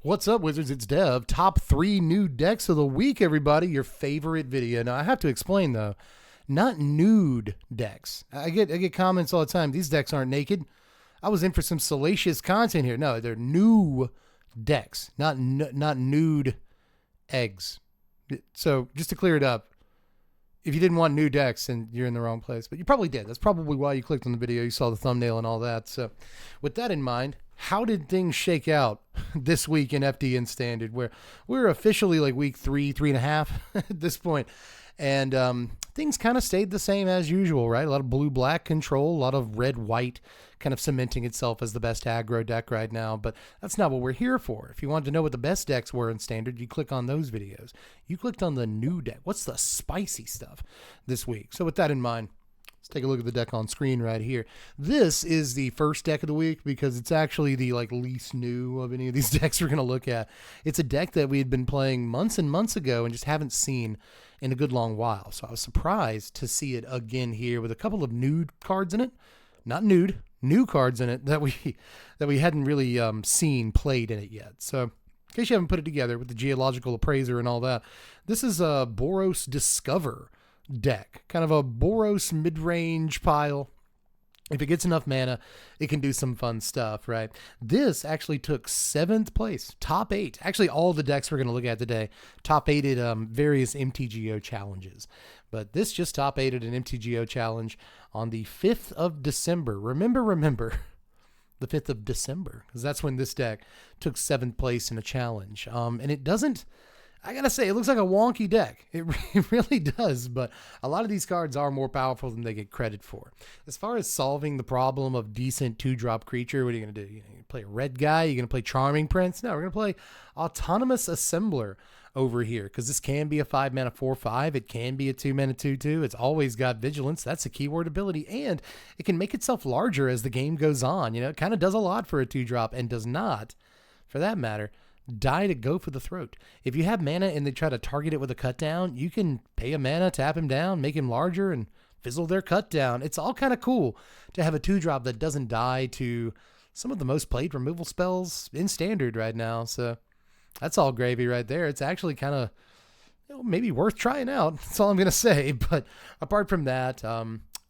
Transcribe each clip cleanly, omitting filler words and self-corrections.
What's up, Wizards? It's Dev. Top 3 new decks of the week, everybody. Your favorite video. Now, I have to explain, though, not nude decks. I get comments all the time. These decks aren't naked. I was in for some salacious content here. No, they're new decks, not nude eggs. So, just to clear it up, if you didn't want new decks, then you're in the wrong place. But you probably did. That's probably why you clicked on the video. You saw the thumbnail and all that. So, with that in mind, how did things shake out this week in FDN Standard, where we're officially like week 3.5 at this point, and things kind of stayed the same as usual, right? A lot of blue-black control, a lot of red-white kind of cementing itself as the best aggro deck right now, but that's not what we're here for. If you wanted to know what the best decks were in Standard, you click on those videos. You clicked on the new deck. What's the spicy stuff this week? So with that in mind, let's take a look at the deck on screen right here. This is the first deck of the week because it's actually the least new of any of these decks we're going to look at. It's a deck that we had been playing months and months ago and just haven't seen in a good long while. So I was surprised to see it again here with a couple of nude cards in it. Not nude, new cards in it that we hadn't really seen played in it yet. So in case you haven't put it together with the Geological Appraiser and all that, this is a Boros Discover deck, kind of a Boros mid-range pile. If it gets enough mana, it can do some fun stuff, right? This actually took 7th place, top 8. Actually, all the decks we're going to look at today top 8'd various MTGO challenges. But this just top 8'd an MTGO challenge on the 5th of December. Remember, the 5th of December, because that's when this deck took 7th place in a challenge. And it doesn't, I gotta say, it looks like a wonky deck. It really does, but a lot of these cards are more powerful than they get credit for. As far as solving the problem of decent 2-drop creature, what are you gonna do? You're gonna play a red guy? You're gonna play Charming Prince? No, we're gonna play Autonomous Assembler over here, because this can be a 5-mana 4/5. It can be a 2-mana 2/2. It's always got Vigilance. That's a keyword ability, and it can make itself larger as the game goes on. You know, it kind of does a lot for a 2-drop and does not, for that matter, die to go for the throat. If you have mana and they try to target it with a cut down, you can pay a mana, tap him down, make him larger, and fizzle their cut down. It's all kind of cool to have a 2-drop that doesn't die to some of the most played removal spells in Standard right now. So that's all gravy right there. It's actually kind of, maybe worth trying out. That's all I'm going to say. But apart from that,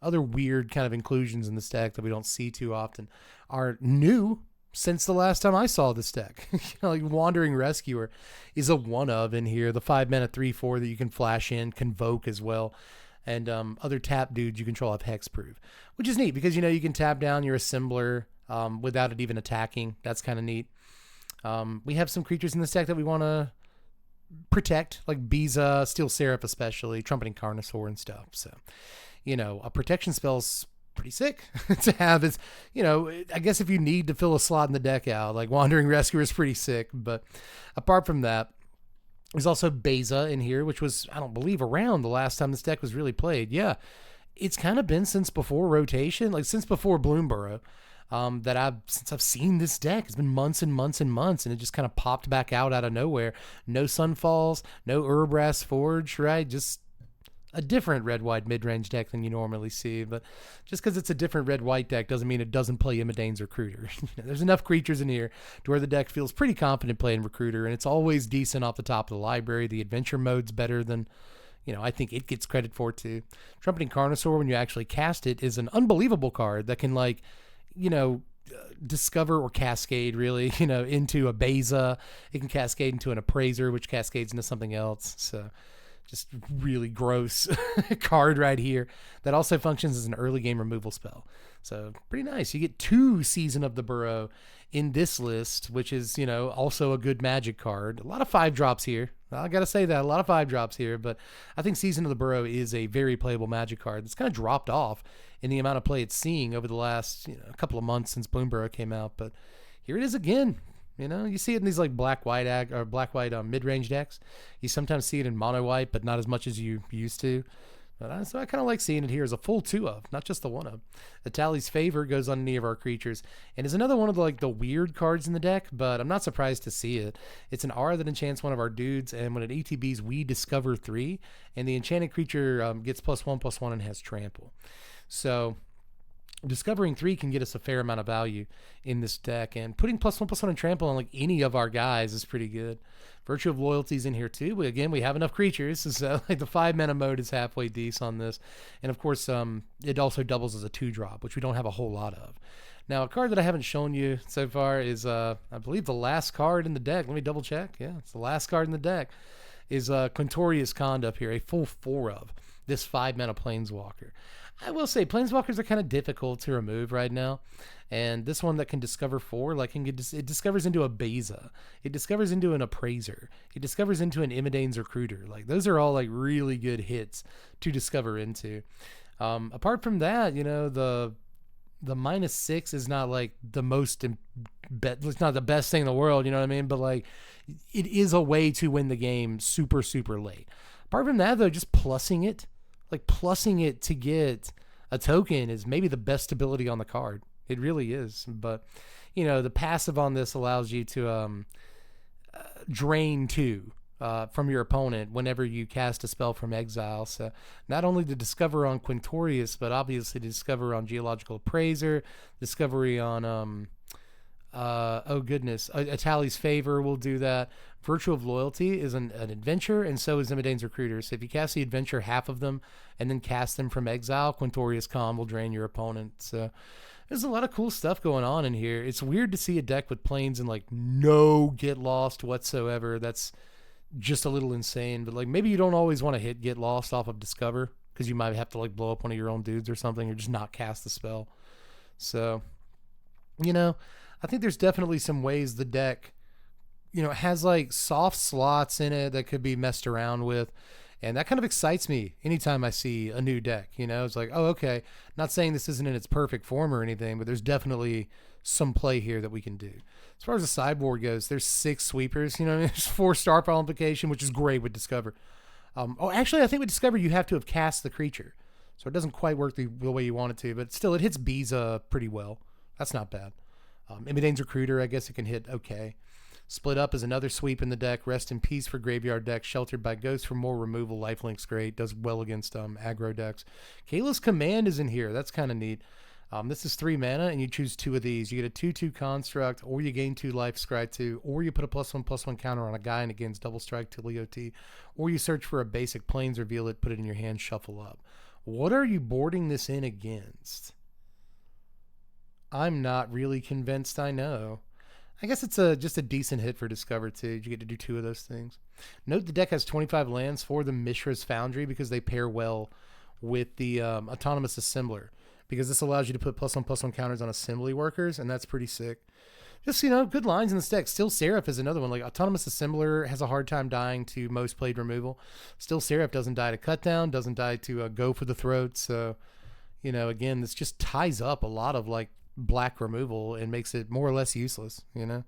other weird kind of inclusions in this deck that we don't see too often are new since the last time I saw this deck. Like Wandering Rescuer is a one of in here. The 5-mana 3/4 that you can flash in, Convoke as well. And other tap dudes you control have Hexproof, which is neat because, you can tap down your Assembler without it even attacking. That's kind of neat. We have some creatures in this deck that we want to protect, like Biza, Steel Seraph especially, Trumpeting Carnosaur and stuff. So, a protection spell's pretty sick to have. It's, I guess if you need to fill a slot in the deck out, like Wandering Rescuer is pretty sick. But apart from that, there's also Beza in here, which was, I don't believe, around the last time this deck was really played. Yeah, it's kind of been since before rotation, like since before Bloomborough, since I've seen this deck. It's been months and months and months, and it just kind of popped back out of nowhere. No Sunfalls, no Urbrass Forge, right? Just a different red-white mid-range deck than you normally see. But just because it's a different red-white deck doesn't mean it doesn't play Imidane's Recruiter. There's enough creatures in here to where the deck feels pretty confident playing Recruiter, and it's always decent off the top of the library. The adventure mode's better than, I think it gets credit for too. Trumpeting Carnosaur, when you actually cast it, is an unbelievable card that can, discover or cascade really, into a Beza. It can cascade into an Appraiser, which cascades into something else. So just really gross card right here that also functions as an early game removal spell. So pretty nice. You get 2 Season of the Burrow in this list, which is, also a good Magic card. A lot of 5-drops here. I got to say that, a lot of 5-drops here, but I think Season of the Burrow is a very playable Magic card that's kind of dropped off in the amount of play it's seeing over the last couple of months since Bloomborough came out. But here it is again. You see it in these black-white mid-range decks. You sometimes see it in mono-white, but not as much as you used to. So I kind of like seeing it here as a full 2 of, not just the 1 of. Atali's Favor goes on any of our creatures, and is another one of the weird cards in the deck, but I'm not surprised to see it. It's an R that enchants one of our dudes, and when it ETBs, we discover 3, and the enchanted creature gets +1/+1 and has Trample. So Discovering 3 can get us a fair amount of value in this deck, and putting +1/+1 and trample on like any of our guys is pretty good. Virtue of Loyalty's in here too. Again, we have enough creatures, so like the 5 mana mode is halfway decent on this. And of course, it also doubles as a 2-drop, which we don't have a whole lot of. Now, a card that I haven't shown you so far is, I believe, the last card in the deck. Let me double check. Yeah, it's the last card in the deck. Is Quintorius Kond up here, a full 4 of this 5 mana Planeswalker. I will say Planeswalkers are kind of difficult to remove right now, and this one that can discover 4, like it discovers into a Beza, it discovers into an Appraiser, it discovers into an Imidane's Recruiter. Like those are all like really good hits to discover into. Apart from that, you know, the -6 is not like the most it's not the best thing in the world, you know what I mean? But like it is a way to win the game super, super late. Apart from that though, just plussing it to get a token is maybe the best ability on the card. It really is. But, you know, the passive on this allows you to drain 2 from your opponent whenever you cast a spell from exile. So not only to discover on Quintorius, but obviously to discover on Geological Appraiser, discovery on Atali's Favor will do that. Virtue of Loyalty is an adventure, and so is Imidane's Recruiter. So if you cast the adventure, half of them, and then cast them from exile, Quintorius Kond will drain your opponent. So there's a lot of cool stuff going on in here. It's weird to see a deck with planes and like no get lost whatsoever. That's just a little insane. But like maybe you don't always want to hit get lost off of Discover, because you might have to like blow up one of your own dudes or something, or just not cast the spell. So, you know, I think there's definitely some ways the deck, you know, has like soft slots in it that could be messed around with. And that kind of excites me anytime I see a new deck. You know, it's like, oh, okay. Not saying this isn't in its perfect form or anything, but there's definitely some play here that we can do. As far as the sideboard goes, there's 6 sweepers. You know, there's 4 star file implication, which is great with Discover. Actually, I think with Discover, you have to have cast the creature. So it doesn't quite work the way you want it to, but still, it hits Beza pretty well. That's not bad. Imidane's Recruiter, I guess it can hit okay. Split Up is another sweep in the deck. Rest in Peace for graveyard decks. Sheltered by Ghosts for more removal. Lifelink's great. Does well against aggro decks. Kayla's Command is in here. That's kind of neat. This is 3 mana, and you choose 2 of these. You get a 2/2 construct, or you gain 2 life, scry 2, or you put a +1/+1 counter on a guy and it gains double strike to Leo T, or you search for a basic planes, reveal it, put it in your hand, shuffle up. What are you boarding this in against? I'm not really convinced I know. I guess it's just a decent hit for Discover too. You get to do 2 of those things. Note the deck has 25 lands for the Mishra's Foundry because they pair well with the Autonomous Assembler, because this allows you to put +1/+1 counters on assembly workers, and that's pretty sick. Just, you know, good lines in this deck. Still Seraph is another one. Like Autonomous Assembler has a hard time dying to most played removal. Still Seraph doesn't die to cut down, doesn't die to go for the throat. So, you know, again, this just ties up a lot of like black removal and makes it more or less useless, you know,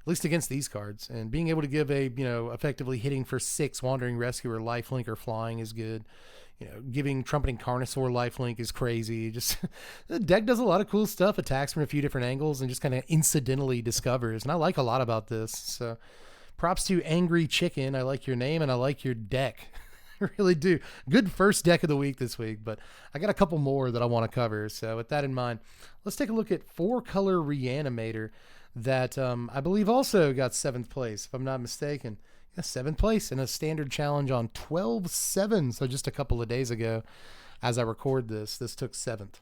at least against these cards. And being able to give a, you know, effectively hitting for 6 Wandering Rescuer lifelink or flying is good. You know, giving Trumpeting Carnosaur lifelink is crazy. Just the deck does a lot of cool stuff, attacks from a few different angles, and just kind of incidentally discovers. And I like a lot about this. So props to Angry Chicken. I like your name and I like your deck. I really do. Good first deck of the week this week, but I got a couple more that I want to cover. So with that in mind, let's take a look at 4-color Reanimator that I believe also got 7th place, if I'm not mistaken. Yeah, 7th place in a standard challenge on 12/7. So just a couple of days ago, as I record this took 7th.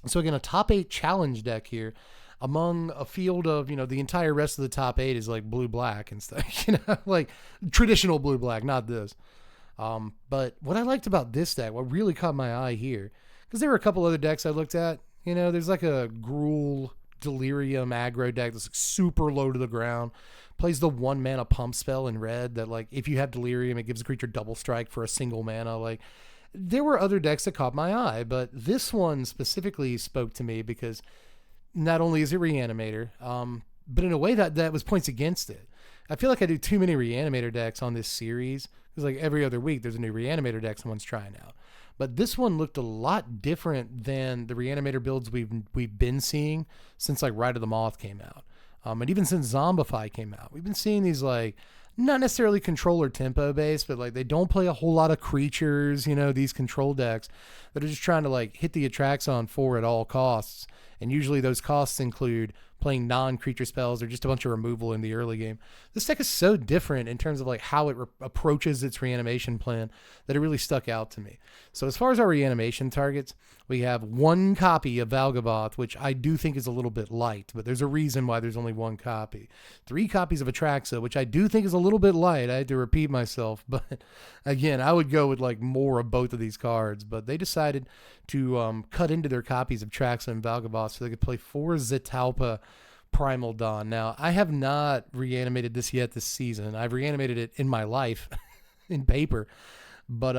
So again, a top 8 challenge deck here among a field of, you know, the entire rest of the top 8 is like blue-black and stuff, you know, like traditional blue-black, not this. But what I liked about this deck, what really caught my eye here, because there were a couple other decks I looked at, you know, there's like a Gruul Delirium aggro deck that's like super low to the ground, plays the 1 mana pump spell in red that, like, if you have Delirium, it gives a creature double strike for a single mana. Like, there were other decks that caught my eye, but this one specifically spoke to me because not only is it Reanimator, but in a way that was points against it. I feel like I do too many Reanimator decks on this series, because like every other week there's a new Reanimator deck someone's trying out. But this one looked a lot different than the Reanimator builds we've been seeing since like Ride of the Moth came out. And even since Zombify came out, we've been seeing these like not necessarily controller tempo based, but like they don't play a whole lot of creatures, these control decks that are just trying to like hit the Atraxon 4 at all costs. And usually those costs include playing non-creature spells or just a bunch of removal in the early game. This deck is so different in terms of like how it approaches its reanimation plan that it really stuck out to me. So as far as our reanimation targets, we have one copy of Valgaboth, which I do think is a little bit light, but there's a reason why there's only one copy. 3 copies of Atraxa, which I do think is a little bit light. I had to repeat myself, but again, I would go with like more of both of these cards, but they decided to cut into their copies of Atraxa and Valgaboth so they could play 4 Zetalpa Primal Dawn. Now, I have not reanimated this yet this season. I've reanimated it in my life in paper, but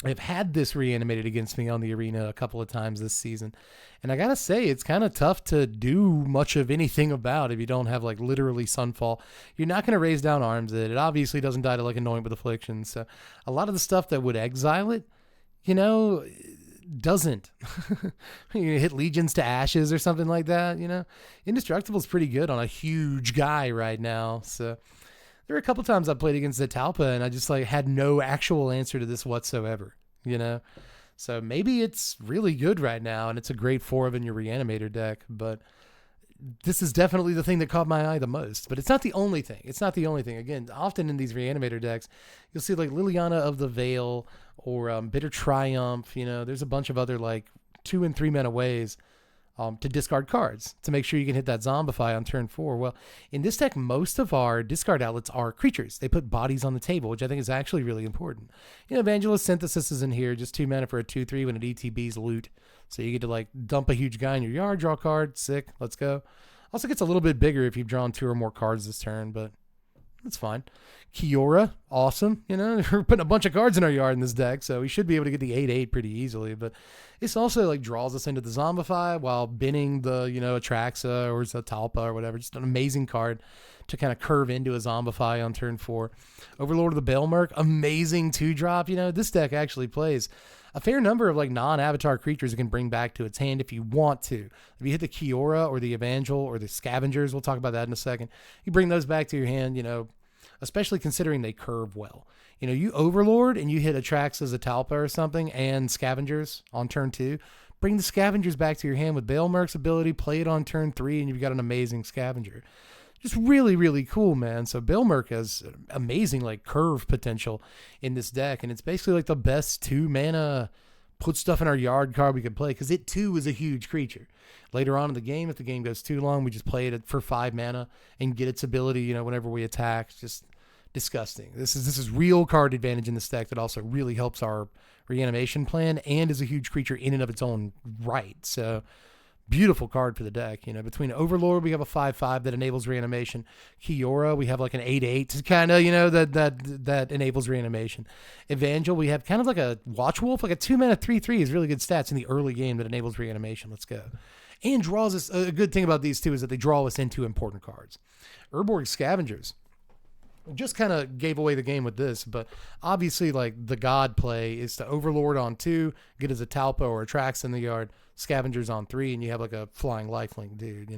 I've had this reanimated against me on the arena a couple of times this season. And I gotta say, it's kind of tough to do much of anything about if you don't have like literally Sunfall. You're not going to raise down arms it. It obviously doesn't die to like Anoint with Affliction. So a lot of the stuff that would exile it, doesn't. You hit Legions to Ashes or something like that, Indestructible is pretty good on a huge guy right now. So there are a couple times I played against Zetalpa and I just like had no actual answer to this whatsoever, So maybe it's really good right now and it's a great 4 in your Reanimator deck, but this is definitely the thing that caught my eye the most. But it's not the only thing. Again, often in these Reanimator decks, you'll see like Liliana of the Veil or Bitter Triumph. There's a bunch of other like 2 and 3 mana ways to discard cards to make sure you can hit that Zombify on turn 4. Well, in this deck, most of our discard outlets are creatures. They put bodies on the table, which I think is actually really important. Evangelist Synthesis is in here, just 2 mana for a 2/3 when it ETBs loot. So you get to like dump a huge guy in your yard, draw a card, sick, let's go. Also gets a little bit bigger if you've drawn 2 or more cards this turn, but that's fine. Kiora, awesome. We're putting a bunch of cards in our yard in this deck, so we should be able to get the 8/8 pretty easily. But this also like draws us into the Zombify while binning the, Atraxa or Zetalpa or whatever. Just an amazing card to kind of curve into a Zombify on turn 4. Overlord of the Baelmerk, amazing 2-drop. This deck actually plays a fair number of like non-avatar creatures it can bring back to its hand if you want to. If you hit the Kiora or the Evangel or the Scavengers, we'll talk about that in a second. You bring those back to your hand, especially considering they curve well. You Overlord and you hit Atraxa, Zetalpa or something and Scavengers on turn 2. Bring the Scavengers back to your hand with Baelmerk's ability, play it on turn 3, and you've got an amazing Scavenger. Just really, really cool, man. So Baelmerk has amazing like curve potential in this deck, and it's basically like the best 2 mana put stuff in our yard card we could play because it too is a huge creature. Later on in the game, if the game goes too long, we just play it for 5 mana and get its ability, whenever we attack. It's just disgusting. This is real card advantage in this deck that also really helps our reanimation plan and is a huge creature in and of its own right. So beautiful card for the deck. Between Overlord, we have a 5/5 that enables reanimation. Kiora, we have like an 8/8 kind of, that enables reanimation. Evangel, we have kind of like a Watch Wolf, like a 2 mana 3/3 is really good stats in the early game that enables reanimation. Let's go. And draws us, a good thing about these two is that they draw us into important cards. Urborg Scavengers. Just kind of gave away the game with this, but obviously like the God play is to Overlord on 2, get as a Talpa or a Trax in the yard, Scavengers on 3, and you have like a flying lifelink dude,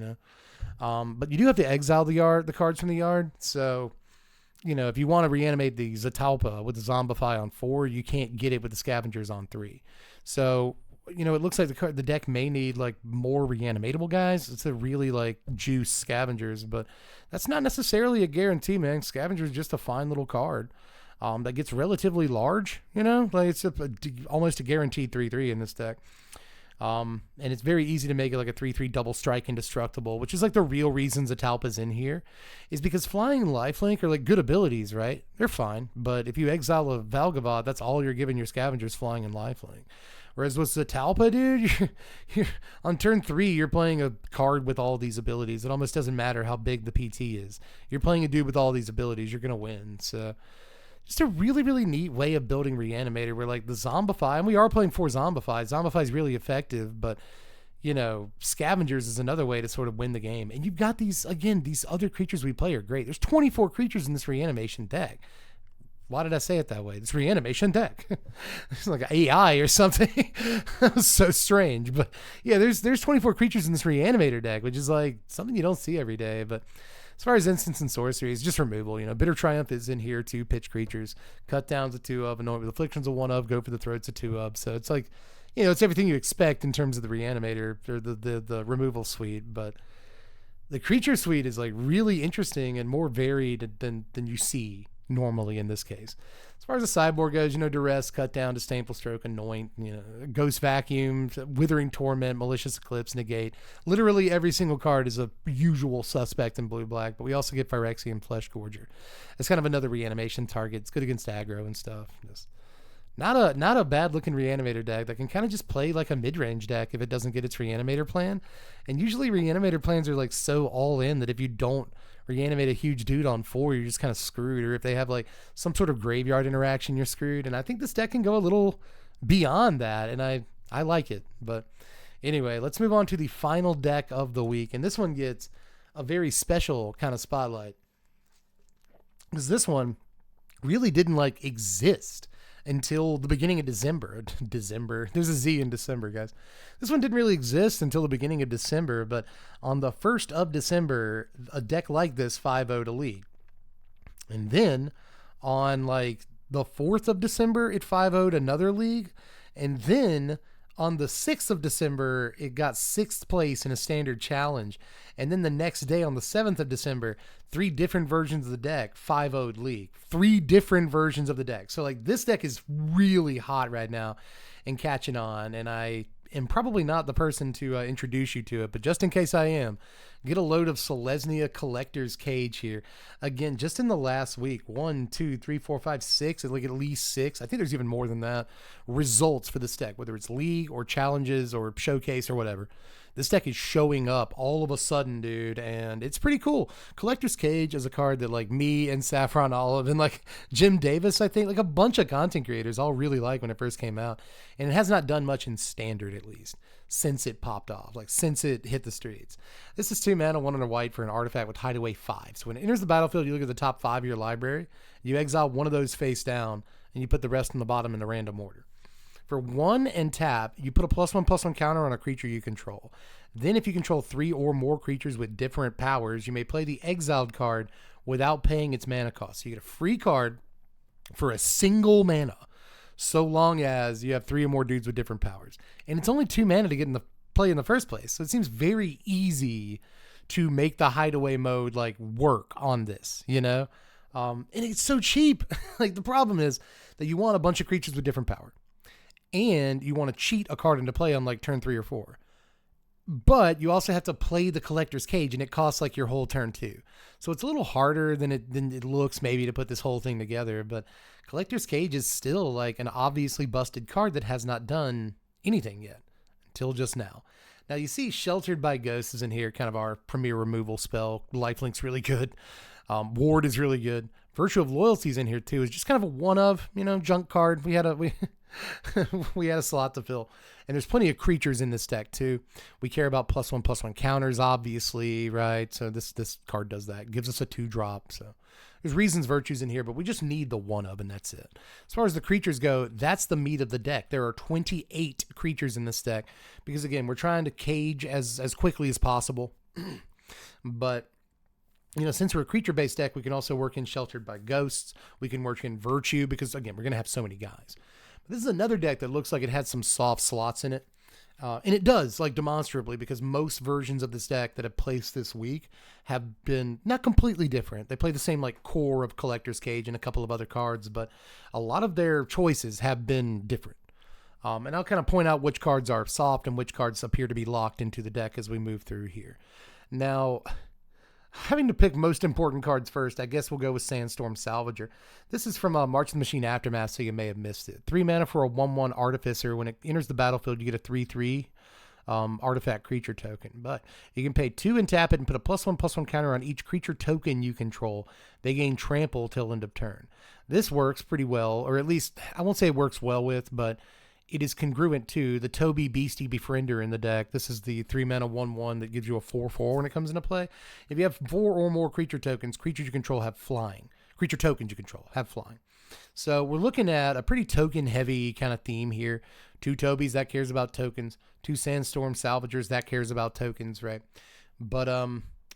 but you do have to exile the cards from the yard. So, if you want to reanimate the Zetalpa with the Zombify on 4, you can't get it with the Scavengers on 3. So, it looks like the deck may need like more reanimatable guys. It's a really like juice Scavengers, but that's not necessarily a guarantee, man. Scavenger is just a fine little card that gets relatively large, like it's almost a guaranteed 3/3 in this deck. And it's very easy to make it like a 3/3 double strike indestructible, which is like the real reason Zetalpa's in here, is because flying and lifelink are like good abilities, right? They're fine, but if you exile a Valgaboth, that's all you're giving your Scavengers, flying and lifelink. Whereas with Zetalpa, dude, you're on turn 3, you're playing a card with all these abilities. It almost doesn't matter how big the PT is. You're playing a dude with all these abilities. You're going to win. So just a really, really neat way of building Reanimator where like the Zombify, and we are playing 4 Zombify. Zombify is really effective, but Scavengers is another way to sort of win the game. And you've got these other creatures we play are great. There's 24 creatures in this reanimation deck. Why did I say it that way? It's reanimation deck. It's like AI or something. That was so strange. But yeah, there's 24 creatures in this reanimator deck, which is like something you don't see every day. But As far as instants and sorceries, just removal. Bitter Triumph is in here, 2 pitch creatures. Cut down's a 2 of, Anoint with Affliction's a 1 of, Go for the Throat's a 2 of. So it's like, it's everything you expect in terms of the Reanimator or the removal suite, but the creature suite is like really interesting and more varied than you see normally in this case. As far as the sideboard goes, Duress, Cut Down, Disdainful Stroke, Anoint, Ghost Vacuum, Withering Torment, Malicious Eclipse, Negate. Literally every single card is a usual suspect in blue-black, but we also get Phyrexian Flesh Gorger. It's kind of another reanimation target. It's good against aggro and stuff. Just not a bad looking Reanimator deck that can kind of just play like a mid-range deck if it doesn't get its Reanimator plan. And usually Reanimator plans are like so all in that if you don't reanimate a huge dude on 4, you're just kind of screwed. Or if they have like some sort of graveyard interaction, you're screwed. And I think this deck can go a little beyond that, and I like it. But anyway, let's move on to the final deck of the week. And this one gets a very special kind of spotlight, because this one really didn't like exist until the beginning of December. There's a Z in December, guys. This one didn't really exist until the beginning of December, but on the 1st of December, a deck like this 5-0'd a league. And then on like the 4th of December, it 5-0'd another league. And then on the 6th of December, it got 6th place in a standard challenge. And then the next day, on the 7th of December, 3 different versions of the deck 5-0'd league. 3 different versions of the deck. So like this deck is really hot right now and catching on. And I am probably not the person to introduce you to it, but just in case I am, get a load of Selesnya Collector's Cage here. Again, just in the last week, 1, 2, 3, 4, 5, 6, like at least 6. I think there's even more than that. Results for this deck, whether it's league or challenges or showcase or whatever. This deck is showing up all of a sudden, dude, and it's pretty cool. Collector's Cage is a card that like me and Saffron Olive and like Jim Davis, I think, like a bunch of content creators all really like when it first came out. And it has not done much in standard, at least, since it popped off, like since it hit the streets. This is 2 mana, 1 under white for an artifact with Hideaway 5. So when it enters the battlefield, you look at the top 5 of your library, you exile one of those face down, and you put the rest on the bottom in the random order. For 1 and tap, you put a +1/+1 counter on a creature you control. Then if you control 3 or more creatures with different powers, you may play the exiled card without paying its mana cost. So you get a free card for a single mana, so long as you have 3 or more dudes with different powers. And it's only 2 mana to get in the play in the first place. So it seems very easy to make the hideaway mode like work on this, and it's so cheap. Like the problem is that you want a bunch of creatures with different power. And you want to cheat a card into play on like turn 3 or 4. But you also have to play the Collector's Cage, and it costs like your whole turn 2. So it's a little harder than it looks maybe to put this whole thing together. But Collector's Cage is still like an obviously busted card that has not done anything yet until just now. Now you see Sheltered by Ghosts is in here, kind of our premier removal spell. Lifelink's really good. Ward is really good. Virtue of Loyalty is in here too. It's just kind of a one of, junk card. We had a slot to fill, and there's plenty of creatures in this deck too. We care about +1/+1 counters, obviously, right? So this card does that. It gives us a 2-drop. So there's reasons, virtues in here, but we just need the one of, and that's it. As far as the creatures go, that's the meat of the deck. There are 28 creatures in this deck because again, we're trying to cage as quickly as possible, but since we're a creature-based deck, we can also work in Sheltered by Ghosts. We can work in Virtue because, again, we're going to have so many guys. But this is another deck that looks like it had some soft slots in it. And it does, like demonstrably, because most versions of this deck that have placed this week have been not completely different. They play the same like core of Collector's Cage and a couple of other cards, but a lot of their choices have been different. And I'll kind of point out which cards are soft and which cards appear to be locked into the deck as we move through here. Now, having to pick most important cards first, I guess we'll go with Sandstorm Salvager. This is from March of the Machine Aftermath, so you may have missed it. 3 mana for a 1/1 Artificer. When it enters the battlefield, you get a 3/3 artifact creature token. But you can pay 2 and tap it and put a +1/+1 counter on each creature token you control. They gain trample till end of turn. This works pretty well, or at least I won't say it works well with, but it is congruent to the Toby Beastie Befriender in the deck. This is the 3 mana 1/1 that gives you a 4/4 when it comes into play. If you have 4 or more creature tokens, creatures you control have flying. Creature tokens you control have flying. So we're looking at a pretty token heavy kind of theme here. 2 Tobys, that cares about tokens. 2 Sandstorm Salvagers, that cares about tokens, right? But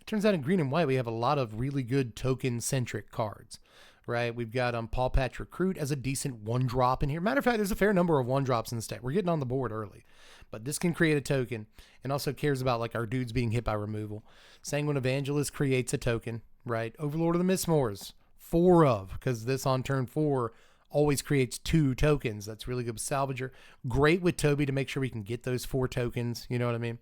Turns out in green and white, we have a lot of really good token-centric cards, right? We've got Paw Patch Recruit as a decent one-drop in here. Matter of fact, there's a fair number of one-drops in this deck. We're getting on the board early. But this can create a token and also cares about like our dudes being hit by removal. Sanguine Evangelist creates a token, right? Overlord of the Mistmores, 4 of, because this on turn 4 always creates 2 tokens. That's really good with Salvager. Great with Toby to make sure we can get those 4 tokens. You know what I mean?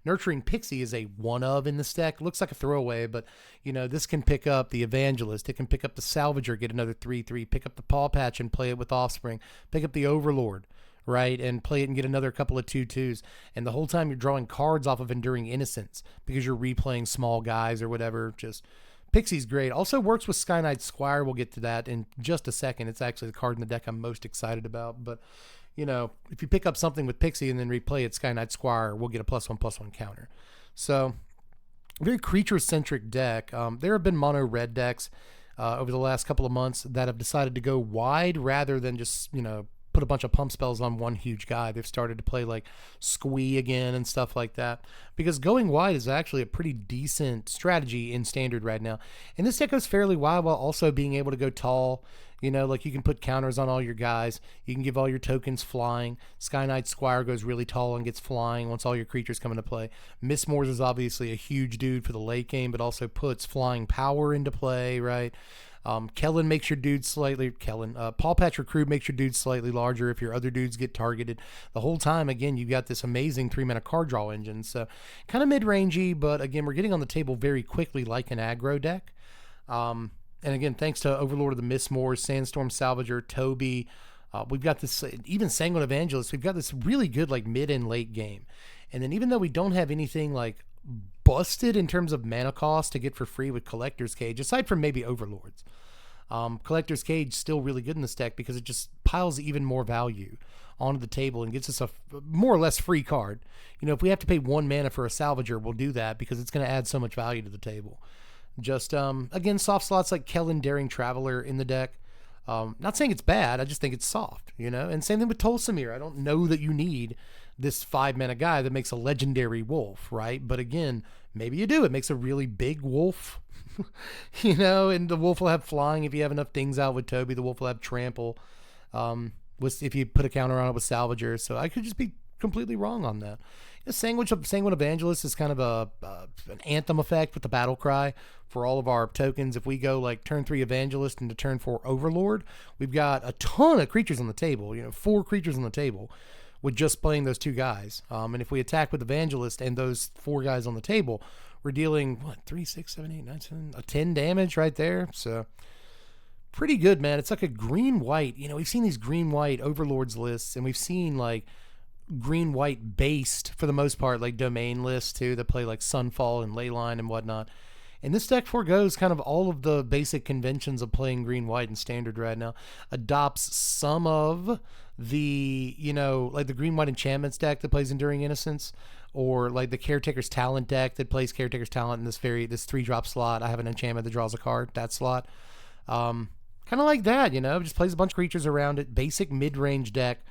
Nurturing Pixie is a 1 of in this deck. Looks like a throwaway, but you know, this can pick up the Evangelist. It can pick up the Salvager, get another 3/3. Pick up the Paw Patch and play it with Offspring. Pick up the Overlord, right, and play it and get another couple of 2/2s. And the whole time you're drawing cards off of Enduring Innocence because you're replaying small guys or whatever. Just Pixie's great. Also works with Sky Knight Squire. We'll get to that in just a second. It's actually the card in the deck I'm most excited about. But, you know, if you pick up something with Pixie and then replay it, Sky Knight Squire, we'll get a +1/+1 counter. So, very creature-centric deck. There have been mono red decks over the last couple of months that have decided to go wide rather than just, you know, put a bunch of pump spells on one huge guy. They've started to play like Squee again and stuff like that, because going wide is actually a pretty decent strategy in standard right now. And this deck goes fairly wide while also being able to go tall. You know, like you can put counters on all your guys. You can give all your tokens flying. Sky Knight Squire goes really tall and gets flying once all your creatures come into play. Mistmores is obviously a huge dude for the late game, but also puts flying power into play, right? Kellen makes your dude slightly, Paw Patch Recruit makes your dude slightly larger if your other dudes get targeted. The whole time, again, you've got this amazing 3-mana card draw engine. So kind of mid-rangey, but again, we're getting on the table very quickly like an aggro deck. And again, thanks to Overlord of the Mistmores, Sandstorm Salvager, Toby, we've got this, even Sanguine Evangelist, we've got this really good like mid and late game. And then even though we don't have anything like busted in terms of mana cost to get for free with Collector's Cage, aside from maybe Overlords, Collector's Cage still really good in this deck because it just piles even more value onto the table and gets us a more or less free card. You know, if we have to pay 1 mana for a Salvager, we'll do that because it's going to add so much value to the table. Just, again, soft slots like Kellen Daring Traveler in the deck. Not saying it's bad, I just think it's soft, you know? And same thing with Tolsimir. I don't know that you need this 5-mana guy that makes a legendary wolf, right? But again, maybe you do. It makes a really big wolf, you know, and the wolf will have flying if you have enough things out with Toby. The wolf will have trample if you put a counter on it with Salvager. So I could just be completely wrong on that. Sanguine Evangelist is kind of an anthem effect with the battle cry for all of our tokens. If we go like turn 3 Evangelist into turn 4 Overlord, we've got a ton of creatures on the table, you know, 4 creatures on the table with just playing those 2 guys. And if we attack with Evangelist and those 4 guys on the table, we're dealing, what, 3, 6, 7, 8, 9, 10, 10 damage right there. So pretty good, man. It's like a green-white. You know, we've seen these green-white Overlords lists, and we've seen like green-white based, for the most part, like domain lists too that play like Sunfall and Leyline and whatnot. And this deck forgoes kind of all of the basic conventions of playing green-white in standard right now. Adopts some of the, you know, like the green-white enchantments deck that plays Enduring Innocence, or like the Caretaker's Talent deck that plays Caretaker's Talent in this 3-drop slot. I have an enchantment that draws a card, that slot. Kind of like that, you know, just plays a bunch of creatures around it. Basic mid-range deck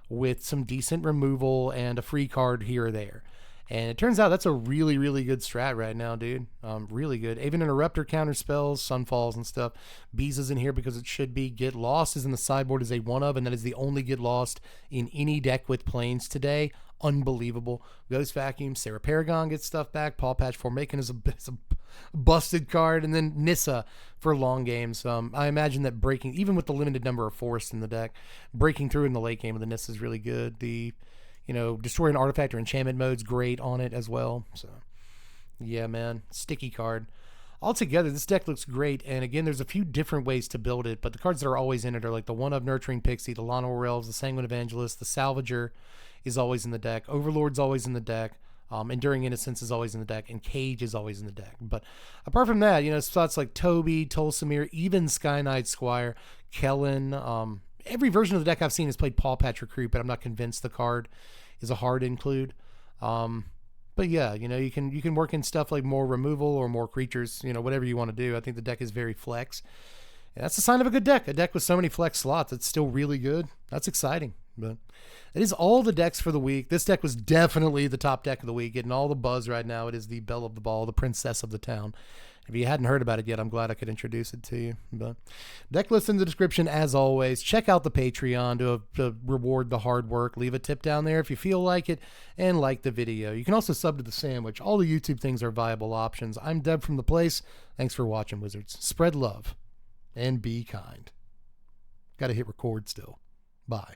with some decent removal and a free card here or there. And it turns out that's a really, really good strat right now, dude. Really good. Even Interrupter counter spells, Sunfalls and stuff. Bees is in here because it should be. Get Lost is in the sideboard as a 1-of, and that is the only Get Lost in any deck with Plains today. Unbelievable. Ghost Vacuum, Sarah Paragon gets stuff back. Paw Patch Formaken is a busted card. And then Nissa for long games. I imagine that breaking, even with the limited number of forests in the deck, breaking through in the late game of the Nissa is really good. The, you know, destroy an artifact or enchantment mode's great on it as well. So, yeah, man. Sticky card. Altogether, this deck looks great. And again, there's a few different ways to build it, but the cards that are always in it are like the 1-of Nurturing Pixie, the Llanowar Elves, the Sanguine Evangelist, the Salvager is always in the deck. Overlord's always in the deck. Enduring Innocence is always in the deck, and Cage is always in the deck. But apart from that, you know, spots like Toby, Tolsimir, even Sky Knight Squire, Kellen, every version of the deck I've seen has played Paw Patch Recruit, but I'm not convinced the card is a hard include. But yeah, you know, you can work in stuff like more removal or more creatures, you know, whatever you want to do. I think the deck is very flex. And that's a sign of a good deck. A deck with so many flex slots that's still really good. That's exciting. But it is all the decks for the week. This deck was definitely the top deck of the week, getting all the buzz right now. It is the belle of the ball, the princess of the town. If you hadn't heard about it yet, I'm glad I could introduce it to you. But deck list in the description as always. Check out the Patreon to reward the hard work. Leave a tip down there if you feel like it, and like the video. You can also sub to the sandwich. All the YouTube things are viable options. I'm Deb from The Place. Thanks for watching, Wizards. Spread love and be kind. Got to hit record still. Bye.